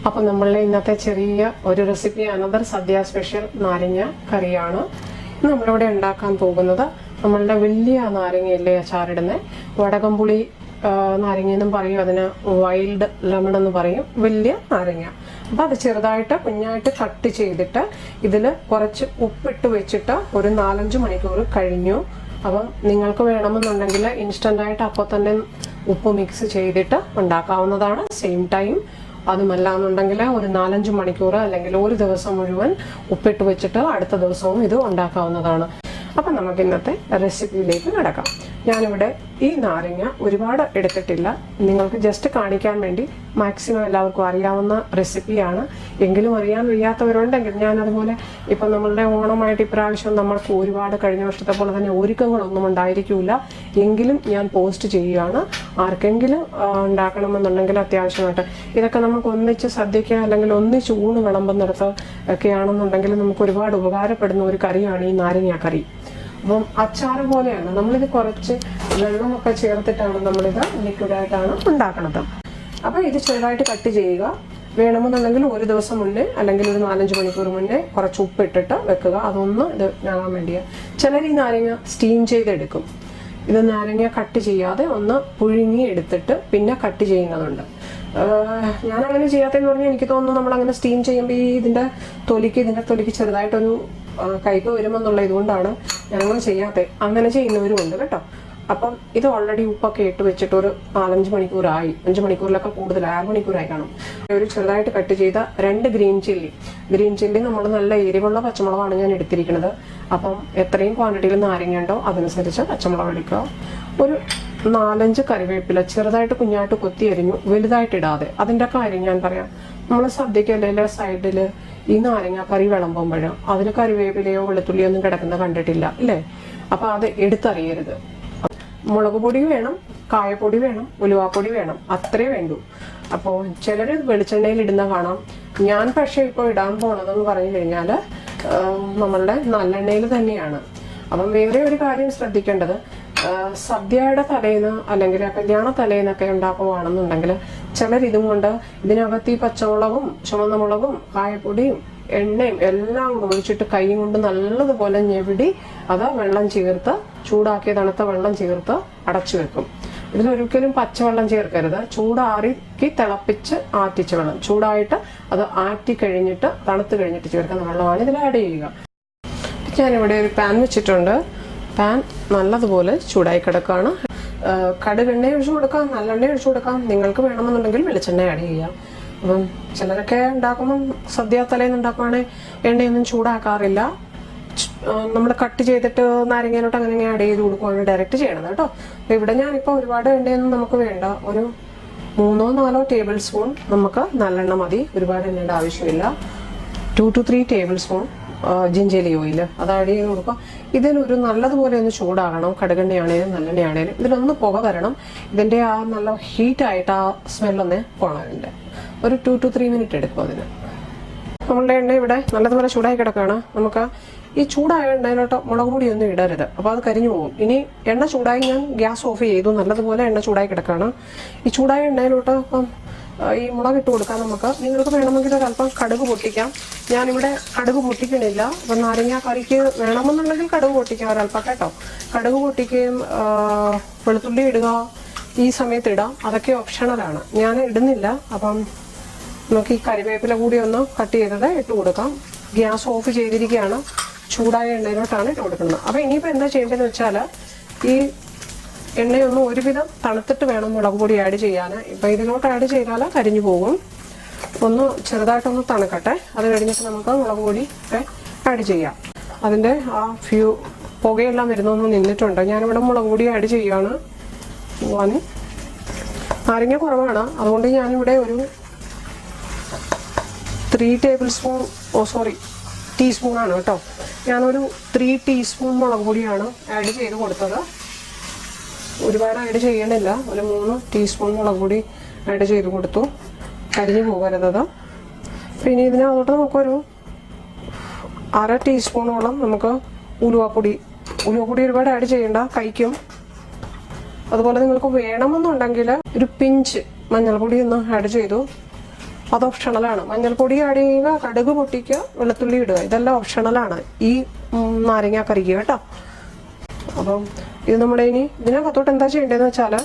അപ്പോൾ നമ്മളുടെ ഇന്നത്തെ ചെറിയ ഒരു റെസിപ്പി അനദർ സദ്യ സ്പെഷ്യൽ നാരങ്ങ കറിയാണ്. നമ്മളിവിടെ ഉണ്ടാക്കാൻ പോകുന്നത് നമ്മളുടെ വലിയ നാരങ്ങയില്ലേ അച്ചാറിടുന്ന വടകംപുളി നാരങ്ങ എന്നും പറയും, അതിന് വൈൽഡ് ലെമൺ എന്ന് പറയും, വലിയ നാരങ്ങ. അപ്പം അത് ചെറുതായിട്ട് കുഞ്ഞായിട്ട് കട്ട് ചെയ്തിട്ട് ഇതിൽ കുറച്ച് ഉപ്പിട്ട് വെച്ചിട്ട് ഒരു 4-5 മണിക്കൂർ കഴിഞ്ഞു. അപ്പം നിങ്ങൾക്ക് വേണമെന്നുണ്ടെങ്കിൽ ഇൻസ്റ്റൻ്റായിട്ട് അപ്പോൾ തന്നെ ഉപ്പ് മിക്സ് ചെയ്തിട്ട് ഉണ്ടാക്കാവുന്നതാണ്. സെയിം ടൈം അതുമല്ല എന്നുണ്ടെങ്കിൽ ഒരു 4-5 മണിക്കൂർ അല്ലെങ്കിൽ ഒരു ദിവസം മുഴുവൻ ഉപ്പിട്ട് വെച്ചിട്ട് അടുത്ത ദിവസവും ഇത് ഉണ്ടാക്കാവുന്നതാണ്. അപ്പം നമുക്ക് ഇന്നത്തെ റെസിപ്പിയിലേക്ക് കിടക്കാം. ഞാനിവിടെ ഈ നാരങ്ങ ഒരുപാട് എടുത്തിട്ടില്ല, നിങ്ങൾക്ക് ജസ്റ്റ് കാണിക്കാൻ വേണ്ടി. മാക്സിമം എല്ലാവർക്കും അറിയാവുന്ന റെസിപ്പിയാണ്, എങ്കിലും അറിയാൻ വയ്യാത്തവരുണ്ടെങ്കിൽ ഞാൻ അതുപോലെ ഇപ്പം നമ്മളുടെ ഓണമായിട്ട് ഇപ്രാവശ്യം നമ്മൾക്ക് ഒരുപാട് കഴിഞ്ഞ വർഷത്തെ പോലെ തന്നെ ഒരുക്കങ്ങളൊന്നും ഉണ്ടായിരിക്കില്ല, എങ്കിലും ഞാൻ പോസ്റ്റ് ചെയ്യുകയാണ്. ആർക്കെങ്കിലും ഉണ്ടാക്കണമെന്നുണ്ടെങ്കിൽ അത്യാവശ്യമായിട്ട് ഇതൊക്കെ നമുക്ക് ഒന്നിച്ച് സദ്യയ്ക്ക് അല്ലെങ്കിൽ ഒന്നിച്ച് ഊണ് വിളമ്പുന്നിടത്ത് ഒക്കെയാണെന്നുണ്ടെങ്കിൽ നമുക്ക് ഒരുപാട് ഉപകാരപ്പെടുന്ന ഒരു കറിയാണ് ഈ നാരങ്ങ കറി. അപ്പം അച്ചാർ പോലെയാണ്, നമ്മളിത് കുറച്ച് വെള്ളമൊക്കെ ചേർത്തിട്ടാണ് നമ്മളിത് ലിക്വിഡായിട്ടാണ് ഉണ്ടാക്കുന്നത്. അപ്പം ഇത് ചെറുതായിട്ട് കട്ട് ചെയ്യുക. വേണമെന്നുണ്ടെങ്കിൽ ഒരു ദിവസം മുന്നേ അല്ലെങ്കിൽ ഒരു 4-5 മണിക്കൂർ മുന്നേ കുറച്ച് ഉപ്പിട്ടിട്ട് വെക്കുക, അതൊന്ന് ഇത് ആകാൻ വേണ്ടിയാണ്. ചിലർ ഈ നാരങ്ങ സ്റ്റീം ചെയ്തെടുക്കും. ഇത് നാരങ്ങ കട്ട് ചെയ്യാതെ ഒന്ന് പുഴുങ്ങി എടുത്തിട്ട് പിന്നെ കട്ട് ചെയ്യുന്നതുണ്ട്. ഞാനങ്ങനെ ചെയ്യാത്തതെന്ന് പറഞ്ഞാൽ എനിക്ക് തോന്നുന്നു നമ്മളങ്ങനെ സ്റ്റീം ചെയ്യുമ്പോൾ ഇതിൻ്റെ തൊലിക്ക് ചെറുതായിട്ടൊരു കയ്പ് വരുമെന്നുള്ള ഇതുകൊണ്ടാണ് ഞാനങ്ങനെ ചെയ്യാത്തത്. അങ്ങനെ ചെയ്യുന്നവരും ഉണ്ട് കേട്ടോ. അപ്പം ഇത് ഓൾറെഡി ഉപ്പൊക്കെ ഇട്ട് വെച്ചിട്ട് ഒരു 4-5 മണിക്കൂറായി, 5 മണിക്കൂറിലൊക്കെ കൂടുതലായി, 6 മണിക്കൂറായി കാണും. ഒരു ചെറുതായിട്ട് കട്ട് ചെയ്ത 2 ഗ്രീൻ ചില്ലി നമ്മൾ നല്ല എരിവുള്ള പച്ചമുളകാണ് ഞാൻ എടുത്തിരിക്കുന്നത്. അപ്പം എത്രയും ക്വാണ്ടിറ്റിയിൽ നാരങ്ങ ഉണ്ടോ അതനുസരിച്ച് പച്ചമുളക് എടുക്കുക. ഒരു 4-5 കറിവേപ്പില ചെറുതായിട്ട് കുഞ്ഞായിട്ട് കൊത്തി അരിഞ്ഞു, വലുതായിട്ട് ഇടാതെ. അതിൻ്റെ കാര്യം ഞാൻ പറയാം. നമ്മൾ സദ്യക്ക് അല്ലെങ്കിൽ സൈഡിൽ ഈ നാരങ്ങ കറി വിളമ്പുമ്പോഴോ അതിൽ കറിവേപ്പിലയോ വെളുത്തുള്ളിയോ ഒന്നും കിടക്കുന്ന കണ്ടിട്ടില്ല അല്ലേ? അപ്പം അത് എടുത്തറിയരുത്. മുളക് പൊടി വേണം, കായപ്പൊടി വേണം, ഉലുവാപ്പൊടി വേണം, അത്രേ വേണ്ടൂ. അപ്പോൾ ചിലർ വെളിച്ചെണ്ണയിൽ ഇടുന്ന കാണാം. ഞാൻ പക്ഷേ ഇപ്പോൾ ഇടാൻ പോണതെന്ന് പറഞ്ഞു കഴിഞ്ഞാൽ നമ്മളുടെ നല്ലെണ്ണയിൽ തന്നെയാണ്. അപ്പം വേറെ ഒരു കാര്യം ശ്രദ്ധിക്കേണ്ടത്, സദ്യയുടെ തലേന്ന് അല്ലെങ്കിൽ കല്യാണ തലേന്നൊക്കെ ഉണ്ടാക്കുവാണെന്നുണ്ടെങ്കിൽ ചിലർ ഇതും കൊണ്ട് ഇതിനകത്ത് ഈ പച്ചമുളകും ചുവന്ന മുളകും കായപ്പൊടിയും എണ്ണയും എല്ലാം ഒഴിച്ചിട്ട് കൈ കൊണ്ട് നല്ലതുപോലെ ഞെവിടി അത് വെള്ളം ചേർത്ത് ചൂടാക്കിയ തണുത്ത വെള്ളം ചേർത്ത് അടച്ചു വെക്കും. ഇതിലൊരിക്കലും പച്ചവെള്ളം ചേർക്കരുത്. ചൂടാറിക്ക് തിളപ്പിച്ച് ആറ്റിച്ച വെള്ളം, ചൂടായിട്ട് അത് ആറ്റി കഴിഞ്ഞിട്ട് തണുത്ത് കഴിഞ്ഞിട്ട് ചേർക്കുന്ന വെള്ളമാണ് ഇതിൽ ആഡ് ചെയ്യുക. ഞാനിവിടെ ഒരു പാൻ വെച്ചിട്ടുണ്ട്. പാൻ നല്ലതുപോലെ ചൂടായി കിടക്കുകയാണ്. കടുകെണ്ണ ഒഴിച്ചു കൊടുക്കാം, നല്ലെണ്ണ ഒഴിച്ചു കൊടുക്കാം, നിങ്ങൾക്ക് വേണമെന്നുണ്ടെങ്കിൽ വെളിച്ചെണ്ണ ആഡ് ചെയ്യാം. അപ്പം ചിലരൊക്കെ ഉണ്ടാക്കുമ്പം സദ്യ തലേന്ന് ഉണ്ടാക്കുവാണെങ്കിൽ എണ്ണയൊന്നും ചൂടാക്കാറില്ല. നമ്മൾ കട്ട് ചെയ്തിട്ട് നാരങ്ങയിലോട്ട് അങ്ങനെ ആഡ് ചെയ്ത് കൊടുക്കുവാണ് ഡയറക്റ്റ് ചെയ്യണത് കേട്ടോ. അപ്പം ഇവിടെ ഞാനിപ്പോൾ ഒരുപാട് എണ്ണയൊന്നും നമുക്ക് വേണ്ട, ഒരു 3-4 ടേബിൾ സ്പൂൺ നമുക്ക് നല്ലെണ്ണ മതി, ഒരുപാട് എണ്ണയുടെ ആവശ്യമില്ല. 2 to 3 table spoon gingelly oil അത് ആഡ് ചെയ്ത് കൊടുക്കുക. ഇതിലൊരു നല്ലതുപോലെ ഒന്ന് ചൂടാകണം. കടുകെണ്ണയാണേലും നല്ലെണ്ണയാണേലും ഇതിലൊന്ന് പുക വരണം. ഇതിൻ്റെ ആ നല്ല ഹീറ്റായിട്ട് ആ സ്മെല്ലൊന്ന് പോകണതിൻ്റെ ഒരു 2 to 3 മിനിറ്റ് എടുക്കും അതിന്. നമ്മളുടെ എണ്ണ ഇവിടെ നല്ലതുപോലെ ചൂടായി കിടക്കുകയാണ്. നമുക്ക് ഈ ചൂടായ എണ്ണയിലോട്ട് മുളക് പൊടിയൊന്നും ഇടരുത്, അപ്പോൾ അത് കരിഞ്ഞു പോകും. ഇനി എണ്ണ ചൂടായി ഞാൻ ഗ്യാസ് ഓഫ് ചെയ്തു, നല്ലതുപോലെ എണ്ണ ചൂടായി കിടക്കുകയാണ്. ഈ ചൂടായ എണ്ണയിലോട്ട് ഇപ്പം ഈ മുളക് ഇട്ട് കൊടുക്കാം. നമുക്ക് നിങ്ങൾക്ക് വേണമെങ്കിൽ ഒരല്പം കടുക് പൊട്ടിക്കാം. ഞാനിവിടെ കടുക് പൊട്ടിക്കണില്ല. അപ്പം നാരങ്ങ കറിക്ക് വേണമെന്നുണ്ടെങ്കിൽ കടുക് പൊട്ടിക്കാം ഒരല്പം കേട്ടോ. കടുക് പൊട്ടിക്കുകയും വെളുത്തുള്ളി ഇടുക ഈ സമയത്ത് ഇടാം, അതൊക്കെ ഓപ്ഷണലാണ്, ഞാൻ ഇടുന്നില്ല. അപ്പം നമുക്ക് ഈ കരിവേപ്പില കൂടി ഒന്ന് കട്ട് ചെയ്തത് ഇട്ട് കൊടുക്കാം. ഗ്യാസ് ഓഫ് ചെയ്തിരിക്കുകയാണ്, ചൂടായ എണ്ണയിലോട്ടാണ് ഇട്ട് കൊടുക്കുന്നത്. അപ്പം ഇനിയിപ്പോൾ എന്താ ചെയ്യേണ്ടതെന്ന് വെച്ചാൽ ഈ എണ്ണയൊന്നും ഒരുവിധം തണുത്തിട്ട് വേണം മുളക് പൊടി ആഡ് ചെയ്യാൻ. ഇപ്പം ഇതിലോട്ട് ആഡ് ചെയ്താൽ കരിഞ്ഞു പോകും. ഒന്ന് ചെറുതായിട്ടൊന്ന് തണുക്കട്ടെ, അത് കഴിഞ്ഞിട്ട് നമുക്ക് മുളക് പൊടി ഒക്കെ ആഡ് ചെയ്യാം. അതിൻ്റെ ആ പുകയെല്ലാം വരുന്നൊന്നും നിന്നിട്ടുണ്ട്. ഞാനിവിടെ മുളക് പൊടി ആഡ് ചെയ്യുകയാണ്. നാരങ്ങ കുറവാണ്, അതുകൊണ്ട് ഞാനിവിടെ ഒരു 3 ടീസ്പൂണാണ് കേട്ടോ. ഞാനൊരു 3 ടീസ്പൂൺ മുളക് പൊടിയാണ് ആഡ് ചെയ്ത് കൊടുത്തത്. ഒരുപാട് ആഡ് ചെയ്യണില്ല, ഒരു 3 ടീസ്പൂൺ മുളക് പൊടി ആഡ് ചെയ്ത് കൊടുത്തു. കരിഞ്ഞു പോകരുത്. പിന്നെ ഇതിനകത്തോട്ട് നമുക്കൊരു 1/2 ടീസ്പൂണോളം നമുക്ക് ഉലുവാപ്പൊടി ഒരുപാട് ആഡ് ചെയ്യണ്ട, കഴിക്കും. അതുപോലെ നിങ്ങൾക്ക് വേണമെന്നുണ്ടെങ്കിൽ ഒരു പിഞ്ച് മഞ്ഞൾപ്പൊടി ഒന്ന് ആഡ് ചെയ്തു. അത് ഓപ്ഷണലാണ്. മഞ്ഞൾപ്പൊടി ആഡ് ചെയ്യുക, കടുക് പൊട്ടിക്കുക, വെളുത്തുള്ളി ഇടുക, ഇതെല്ലാം ഓപ്ഷണലാണ് ഈ നാരങ്ങ കറിക്ക് കേട്ടോ. അപ്പം ഇത് നമ്മുടെ ഇനി ഇതിനകത്തോട്ട് എന്താ ചെയ്യേണ്ടതെന്ന് വെച്ചാൽ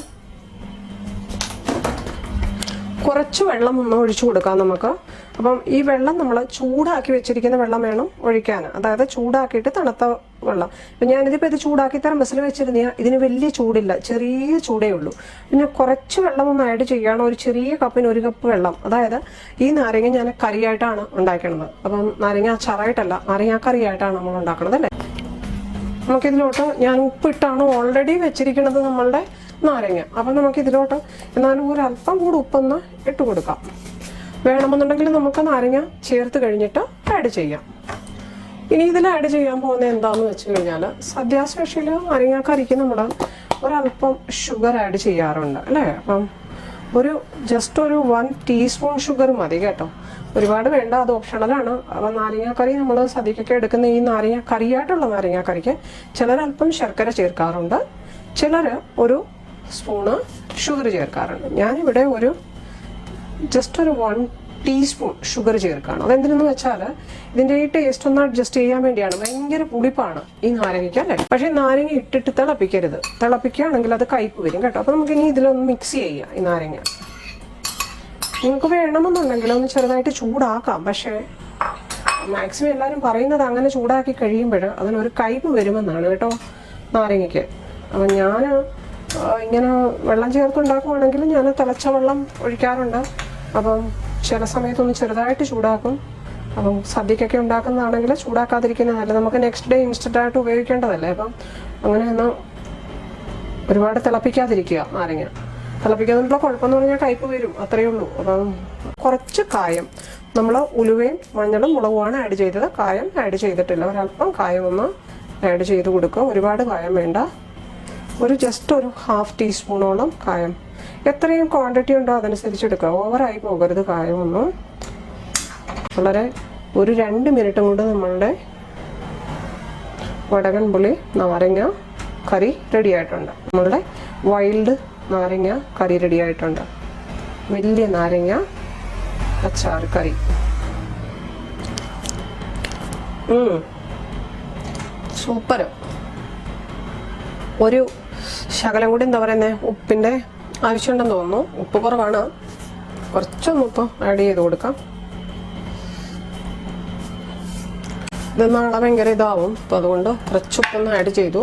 കുറച്ച് വെള്ളം ഒന്ന് ഒഴിച്ചു കൊടുക്കാം നമുക്ക്. അപ്പം ഈ വെള്ളം നമ്മൾ ചൂടാക്കി വെച്ചിരിക്കുന്ന വെള്ളം വേണം ഒഴിക്കാൻ, അതായത് ചൂടാക്കിയിട്ട് തണുത്ത വെള്ളം. ഇപ്പം ഞാനിതിപ്പോൾ ഇത് ചൂടാക്കി തെർമസിൽ വെച്ചിരുന്ന ഇതിന് വലിയ ചൂടില്ല, ചെറിയ ചൂടേ ഉള്ളൂ. പിന്നെ കുറച്ച് വെള്ളം ഒന്ന് ആഡ് ചെയ്യുകയാണ്, ഒരു ചെറിയ കപ്പിന് 1 കപ്പ് വെള്ളം. അതായത് ഈ നാരങ്ങ ഞാൻ കറിയായിട്ടാണ് ഉണ്ടാക്കുന്നത്. അപ്പം നാരങ്ങ അച്ചാറായിട്ടല്ല, നാരങ്ങ കറിയായിട്ടാണ് നമ്മൾ ഉണ്ടാക്കുന്നത് അല്ലേ. നമുക്കിതിലോട്ട് ഞാൻ ഉപ്പിട്ടാണ് ഓൾറെഡി വെച്ചിരിക്കുന്നത് നമ്മളുടെ നാരങ്ങ. അപ്പം നമുക്കിതിലോട്ട് എന്നാലും ഒരു അല്പം കൂടി ഉപ്പൊന്ന് ഇട്ട് കൊടുക്കാം. വേണമെന്നുണ്ടെങ്കിൽ നമുക്ക് നാരങ്ങ ചേർത്ത് കഴിഞ്ഞിട്ട് ആഡ് ചെയ്യാം. ഇനി ഇതിൽ ആഡ് ചെയ്യാൻ പോകുന്നത് എന്താണെന്ന് വെച്ച് കഴിഞ്ഞാൽ സദ്യ സ്പെഷ്യൽ നാരങ്ങ കറിക്ക് നമ്മൾ ഒരല്പം ഷുഗർ ആഡ് ചെയ്യാറുണ്ട് അല്ലേ. അപ്പം ജസ്റ്റ് ഒരു 1 ടീസ്പൂൺ ഷുഗർ മതി കേട്ടോ, ഒരുപാട് വേണ്ട, അത് ഓപ്ഷണലാണ്. അപ്പം നാരങ്ങാക്കറി നമ്മൾ സദ്യക്കൊക്കെ എടുക്കുന്ന ഈ നാരങ്ങ കറിയായിട്ടുള്ള നാരങ്ങാക്കറിക്ക് ചിലർ അല്പം ശർക്കര ചേർക്കാറുണ്ട്, ചിലർ ഒരു സ്പൂണ് ഷുഗർ ചേർക്കാറുണ്ട്. ഞാനിവിടെ ജസ്റ്റ് ഒരു 1 ടീസ്പൂൺ ഷുഗർ ചേർക്കുകയാണ്. അതെന്തിനെന്ന് വെച്ചാൽ ഇതിൻ്റെ ഈ ടേസ്റ്റ് ഒന്ന് അഡ്ജസ്റ്റ് ചെയ്യാൻ വേണ്ടിയാണ്. ഭയങ്കര പുളിപ്പാണ് ഈ നാരങ്ങയ്ക്ക് അല്ലേ. പക്ഷേ നാരങ്ങ ഇട്ടിട്ട് തിളപ്പിക്കരുത്, തിളപ്പിക്കുകയാണെങ്കിൽ അത് കയ്പ്പ് വരും കേട്ടോ. അപ്പോൾ നമുക്കിനി ഇതിലൊന്ന് മിക്സ് ചെയ്യാം ഈ നാരങ്ങ. നിങ്ങൾക്ക് വേണമെന്നുണ്ടെങ്കിൽ ഒന്ന് ചെറുതായിട്ട് ചൂടാക്കാം, പക്ഷേ മാക്സിമം എല്ലാവരും പറയുന്നത് അങ്ങനെ ചൂടാക്കി കഴിയുമ്പോൾ അതിനൊരു കയ്പ്പ് വരുമെന്നാണ് കേട്ടോ നാരങ്ങയ്ക്ക്. അപ്പം ഞാൻ ഇങ്ങനെ വെള്ളം ചേർത്തുണ്ടാക്കുവാണെങ്കിൽ ഞാൻ തിളച്ച വെള്ളം ഒഴിക്കാറുണ്ട്. അപ്പം ചില സമയത്തൊന്ന് ചെറുതായിട്ട് ചൂടാക്കും. അപ്പം സദ്യക്കൊക്കെ ഉണ്ടാക്കുന്നതാണെങ്കിൽ ചൂടാക്കാതിരിക്കുന്നതല്ല, നമുക്ക് നെക്സ്റ്റ് ഡേ ഇൻസ്റ്റൻ്റായിട്ട് ഉപയോഗിക്കേണ്ടതല്ലേ. അപ്പം അങ്ങനെയൊന്ന് ഒരുപാട് തിളപ്പിക്കാതിരിക്കുക നാരങ്ങ. തിളപ്പിക്കാതിനുള്ള കുഴപ്പമെന്ന് പറഞ്ഞാൽ കയ്പ്പ് വരും, അത്രയേ ഉള്ളൂ. അപ്പം കുറച്ച് കായം, നമ്മൾ ഉലുവയും മഞ്ഞളും മുളകുമാണ് ആഡ് ചെയ്തത്, കായം ആഡ് ചെയ്തിട്ടില്ല. ഒരല്പം കായം ഒന്ന് ആഡ് ചെയ്ത് കൊടുക്കുക, ഒരുപാട് കായം വേണ്ട. ജസ്റ്റ് ഒരു 1/2 ടീസ്പൂണോളം കായം, എത്രയും ക്വാണ്ടിറ്റി ഉണ്ടോ അതനുസരിച്ച് എടുക്കുക, ഓവറായി പോകരുത് കായമൊന്നും. വളരെ ഒരു 2 മിനിറ്റും കൊണ്ട് നമ്മളുടെ വടകൻപുളി നാരങ്ങ കറി റെഡി ആയിട്ടുണ്ട്. നമ്മളുടെ വൈൽഡ് നാരങ്ങ കറി റെഡി ആയിട്ടുണ്ട്. വലിയ നാരങ്ങ അച്ചാർ കറി. സൂപ്പർ. ഒരു ശകലം കൂടി എന്താ പറയുന്നത്, ഉപ്പിൻ്റെ ആവശ്യമുണ്ടെന്ന് തോന്നുന്നു. ഉപ്പ് കുറവാണ്, കുറച്ചൊന്ന് ഉപ്പ് ആഡ് ചെയ്ത് കൊടുക്കാം. ഇത് നാളെ ഭയങ്കര ഇതാവും, അപ്പം അതുകൊണ്ട് കുറച്ച് ഉപ്പൊന്ന് ആഡ് ചെയ്തു.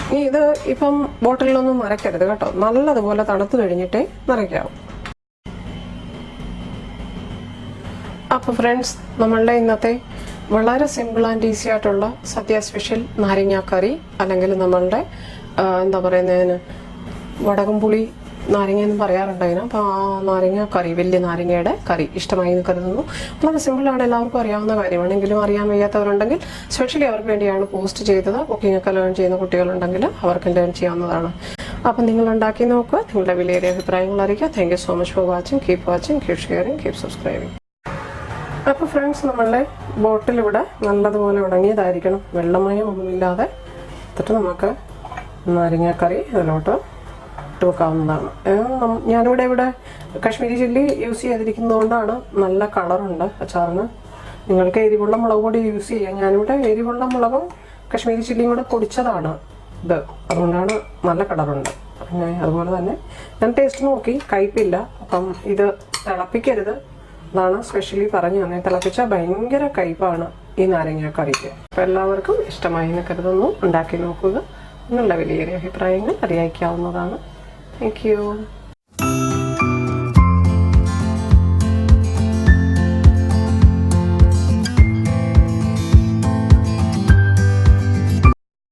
ഇനി ഇത് ഇപ്പം ബോട്ടിലൊന്നും നിറയ്ക്കരുത് കേട്ടോ, നല്ലതുപോലെ തണുത്ത് കഴിഞ്ഞിട്ടേ നിറയ്ക്കാവും. അപ്പോൾ ഫ്രണ്ട്സ്, നമ്മളുടെ ഇന്നത്തെ വളരെ സിമ്പിൾ ആൻഡ് ഈസി ആയിട്ടുള്ള സദ്യ സ്പെഷ്യൽ നാരങ്ങ കറി, അല്ലെങ്കിൽ നമ്മളുടെ എന്താ പറയുന്നതിന് വടകംപുളി നാരങ്ങ എന്ന് പറയാറുണ്ട് അതിന്. അപ്പോൾ ആ നാരങ്ങ കറി, വലിയ നാരങ്ങയുടെ കറി ഇഷ്ടമായി എന്ന് കരുതുന്നു. വളരെ സിമ്പിളാണ്, എല്ലാവർക്കും അറിയാവുന്ന കാര്യമാണെങ്കിലും അറിയാൻ വയ്യാത്തവരുണ്ടെങ്കിൽ സ്പെഷ്യലി അവർക്ക് വേണ്ടിയാണ് പോസ്റ്റ് ചെയ്തത്. കുക്കിംഗ് ഒക്കെ ലേൺ ചെയ്യുന്ന കുട്ടികളുണ്ടെങ്കിൽ അവർക്ക് ലേൺ ചെയ്യാവുന്നതാണ്. അപ്പം നിങ്ങൾ ഉണ്ടാക്കി നോക്കുക, നിങ്ങളുടെ വിലയേറിയ അഭിപ്രായങ്ങൾ അറിയിക്കുക. Thank you so much for watching. Keep watching, keep sharing, keep subscribing. അപ്പോൾ ഫ്രണ്ട്സ്, നമ്മളുടെ ബോട്ടിൽ ഇവിടെ നല്ലതുപോലെ ഉണങ്ങിയതായിരിക്കണം, വെള്ളമയം ഒന്നുമില്ലാതെ. എന്നിട്ട് നമുക്ക് നാരങ്ങാക്കറി അതിലോട്ട് ഇട്ട് വെക്കാവുന്നതാണ്. ഞാനിവിടെ കാശ്മീരി ചില്ലി യൂസ് ചെയ്തിരിക്കുന്നതുകൊണ്ടാണ് നല്ല കളറുണ്ട് അച്ചാറിന്. നിങ്ങൾക്ക് എരിവുള്ള മുളക് പൊടി യൂസ് ചെയ്യാം. ഞാനിവിടെ എരിവുള്ള മുളകും കാശ്മീരി ചില്ലിയും കൂടെ പൊടിച്ചതാണ് ഇത്, അതുകൊണ്ടാണ് നല്ല കളറുണ്ട്. പിന്നെ അതുപോലെ തന്നെ ഞാൻ ടേസ്റ്റ് നോക്കി, കയ്പില്ല. അപ്പം ഇത് തിളപ്പിക്കരുത്, അതാണ് സ്പെഷ്യലി പറഞ്ഞു തന്നെ. തിളപ്പിച്ചാൽ ഭയങ്കര കയ്പാണ് ഈ നാരങ്ങ കറിക്ക്. അപ്പം എല്ലാവർക്കും ഇഷ്ടമായി എന്ന് കരുതുന്നു. ഉണ്ടാക്കി നോക്കുക, നിങ്ങളുടെ വിലയേറിയ അഭിപ്രായങ്ങൾ അറിയിക്കാവുന്നതാണ്. Thank you.